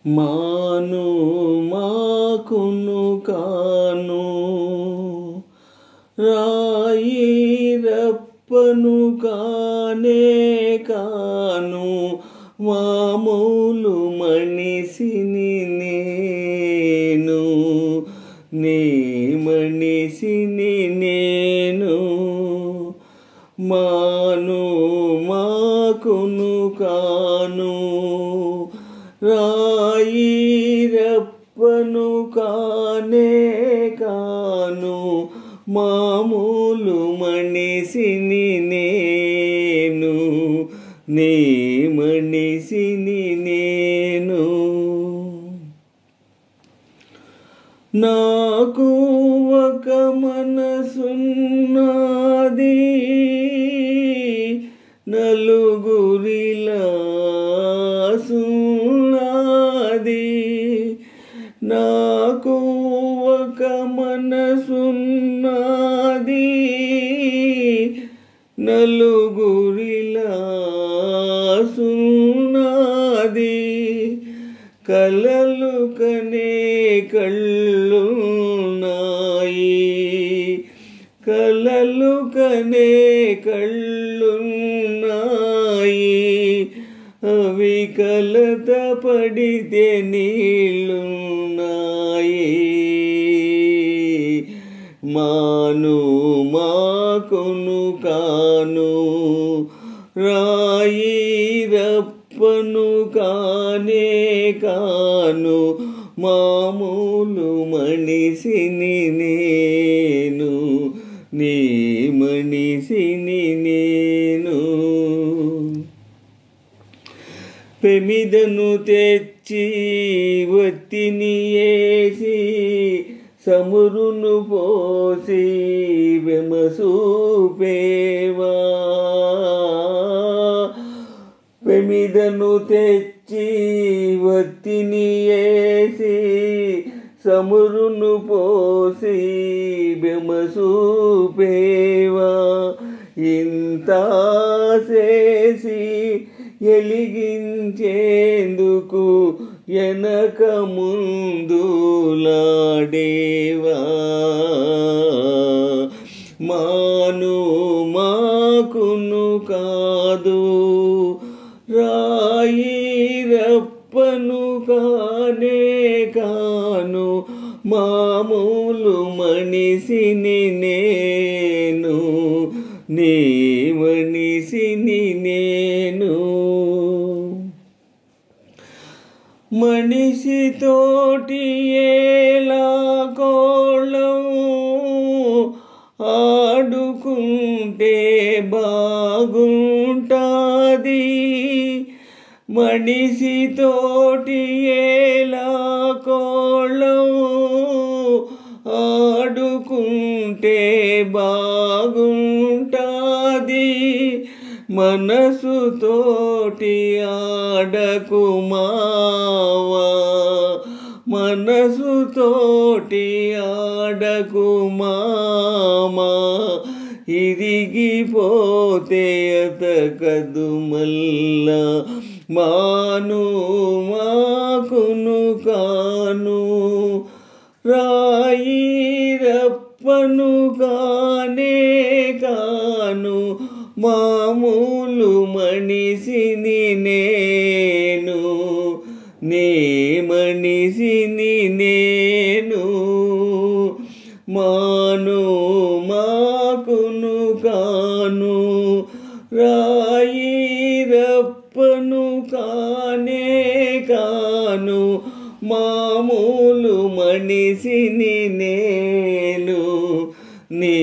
మాను మాకును కాను రాయి రప్పను కానే కాను మామూలు మనిషిని నేను నీ మనిషిని నేను మాను మాకును కాను రాయి రప్పను కానే కాను మామూలు మనిషిని నేను నీ మనిషిని నేను నాకు ఒక మనసున్నది నలుగురిలా సున్నది నాకు ఒక మనసున్నది నలుగురిలా సున్నది కలలు కనే కళ్ళున్నాయి కలలు కనే కళ్ళున్నాయి అవి కలత పడితే నీళ్ళున్నాయి మాను మాకును కాను రాయి రప్పను కానే కాను మామూలు మనిషిని నేను నీ మనిషిని నేను పెమిదను తెచ్చి వత్తిని వేసి సమురును పోసి వెమసూపేవా పెమిదను తెచ్చి వత్తిని వేసి సమురును పోసి వెమసూపేవా ఇంత చేసి ఎలిగించేందుకు ఎనక ముందులాడేవా మాను మాకును కాదు రాయి రప్పను కానే కాను మామూలు మనిషిని నేను నీ మనిషిని నేను మనిషితోటి ఎలా కోళం ఆడుకుంటే బాగుంటాది మనిషితోటి ఎలా కోళం ఆడుకుంటే బాగుంటాది మనసుతోటి ఆడకు మావా మనసుతోటి ఆడకు మామా ఇరిగిపోతే అతకదు మల్లా మాను మాకును కాను రాయి రప్పను కానే కాను మామూలు మనిషిని నేను నీ మనిషిని నేను మాను మాకును కాను రాయి రప్పను కానే కాను మామూలు మనిషిని నేను నీ